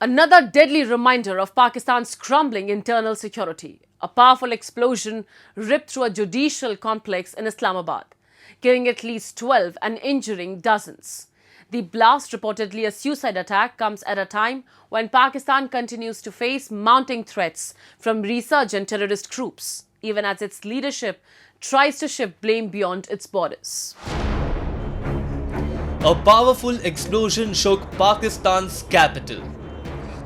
Another deadly reminder of Pakistan's crumbling internal security. A powerful explosion ripped through a judicial complex in Islamabad, killing at least 12 and injuring dozens. The blast, reportedly a suicide attack, comes at a time when Pakistan continues to face mounting threats from resurgent terrorist groups, even as its leadership tries to shift blame beyond its borders. A powerful explosion shook Pakistan's capital.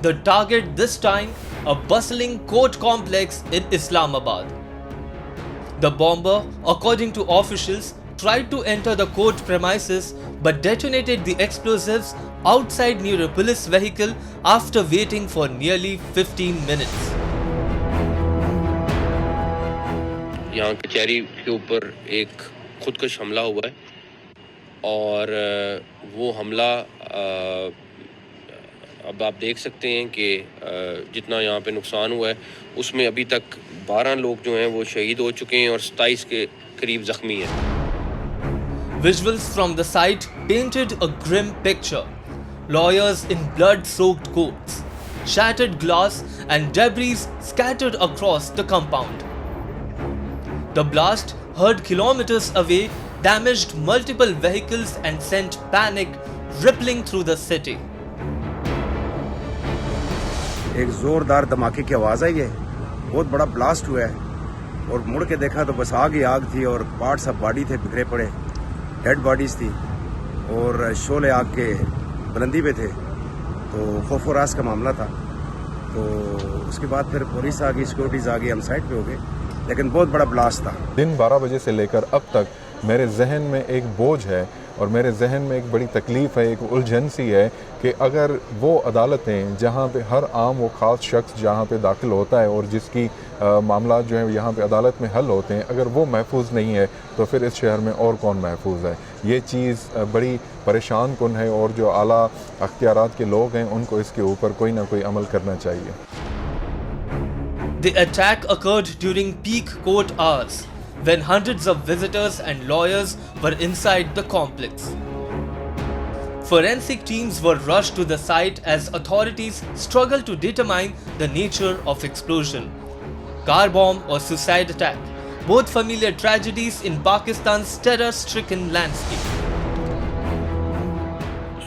The target this time, a bustling court complex in Islamabad. The bomber, according to officials, tried to enter the court premises but detonated the explosives outside near a police vehicle after waiting for nearly 15 minutes. यहाँ कचहरी के ऊपर एक खुदकश हमला हुआ है और वो हमला अब आप देख सकते हैं कि जितना यहाँ पे नुकसान हुआ है उसमें अभी तक 12 लोग जो हैं वो शहीद हो चुके हैं और 27 के करीब जख्मी हैं. Visuals from the site painted a grim picture. Lawyers in blood-soaked coats, shattered glass and debris scattered across the compound. The blast, heard kilometers away, damaged multiple vehicles and sent panic rippling through the city. एक जोरदार धमाके की आवाज आई है, बहुत बड़ा blast हुआ है और मुड़ के देखा तो बस आग ही आग थी और पार्ट्स ऑफ बॉडी थे बिखरे पड़े, डेड बॉडीज थी और शोले आग के बुलंदी पे थे. तो खौफ और रास का मामला था. तो उसके बाद फिर पुलिस आ गई, सिक्योरिटीज आ गई, हम साइड पे हो गए, लेकिन बहुत बड़ा ब्लास्ट था. दिन 12 बजे से लेकर अब तक मेरे जहन में एक बोझ है और मेरे जहन में एक बड़ी तकलीफ़ है, एक उलझन सी है कि अगर वो अदालतें जहाँ पे हर आम व ख़ास शख्स जहाँ पे दाखिल होता है और जिसकी मामला जो है यहाँ पे अदालत में हल होते हैं, अगर वो महफूज नहीं है तो फिर इस शहर में और कौन महफूज है. ये चीज़ बड़ी परेशान कुन है और जो आला अख्तियारात के लोग हैं उनको इसके ऊपर कोई ना कोई अमल करना चाहिए. The attack occurred during peak court hours, when hundreds of visitors and lawyers were inside the complex. Forensic teams were rushed to the site as authorities struggled to determine the nature of explosion. Car bomb or suicide attack, both familiar tragedies in Pakistan's terror-stricken landscape.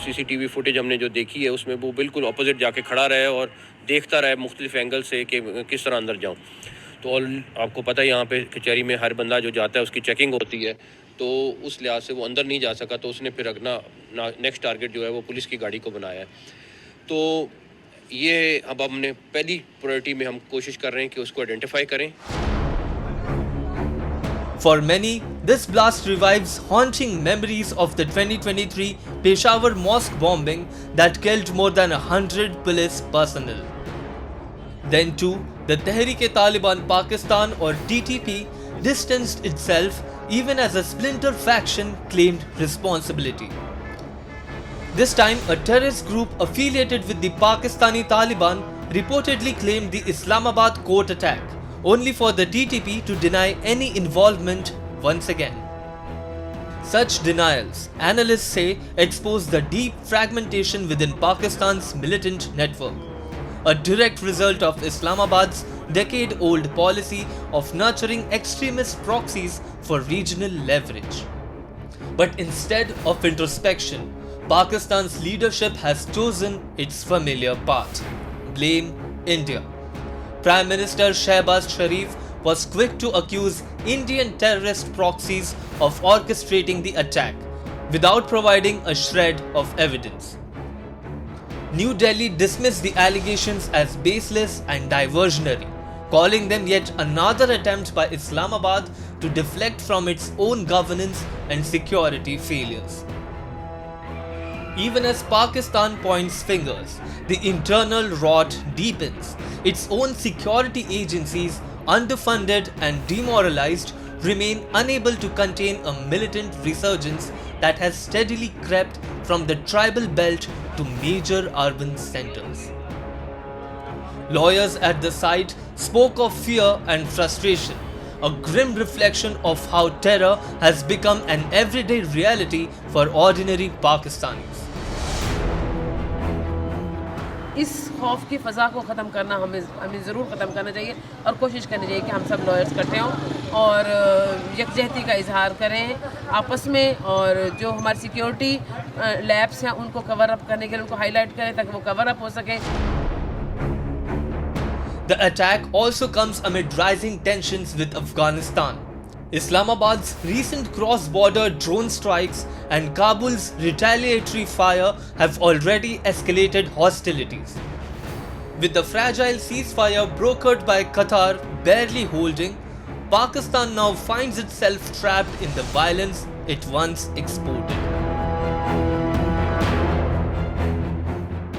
CCTV footage हमने जो देखी है उसमें वो बिल्कुल opposite जाके खड़ा रहे और देखता रहे मुख्तलिफ एंगल से कि किस तरह अंदर जाऊं. तो आपको पता है यहाँ पे कचहरी में हर बंदा जो जाता है उसकी चेकिंग होती है, तो उस लिहाज से वो अंदर नहीं जा सका. तो उसने फिर अपना नेक्स्ट टारगेट जो है वो पुलिस की गाड़ी को बनाया है. तो ये अब हमने पहली प्रायोरिटी में हम कोशिश कर रहे हैं कि उसको आइडेंटिफाई करें. For many, this blast revives haunting memories of the 2023 Peshawar mosque bombing that killed more than 100 police personnel. Then too, the Tehreek-e-Taliban Pakistan or TTP distanced itself even as a splinter faction claimed responsibility. This time, a terrorist group affiliated with the Pakistani Taliban reportedly claimed the Islamabad court attack, only for the TTP to deny any involvement once again. Such denials, analysts say, expose the deep fragmentation within Pakistan's militant network, a direct result of Islamabad's decade-old policy of nurturing extremist proxies for regional leverage. But instead of introspection, Pakistan's leadership has chosen its familiar path: blame India. Prime Minister Shehbaz Sharif was quick to accuse Indian terrorist proxies of orchestrating the attack, without providing a shred of evidence. New Delhi dismissed the allegations as baseless and diversionary, calling them yet another attempt by Islamabad to deflect from its own governance and security failures. Even as Pakistan points fingers, the internal rot deepens. Its own security agencies, underfunded and demoralized, remain unable to contain a militant resurgence that has steadily crept from the tribal belt to major urban centers. Lawyers at the site spoke of fear and frustration, a grim reflection of how terror has become an everyday reality for ordinary Pakistanis. इस खौफ की फ़ज़ा को ख़त्म करना हमें ज़रूर ख़त्म करना चाहिए और कोशिश करनी चाहिए कि हम सब लॉयर्स इकट्ठे हों और यकजहती का इजहार करें आपस में, और जो हमारी सिक्योरिटी लैब्स हैं उनको कवर अप करने के लिए उनको हाईलाइट करें ताकि वो कवर अप हो सके। The attack also comes amid rising tensions with Afghanistan. Islamabad's recent cross-border drone strikes and Kabul's retaliatory fire have already escalated hostilities. With the fragile ceasefire brokered by Qatar barely holding, Pakistan now finds itself trapped in the violence it once exported.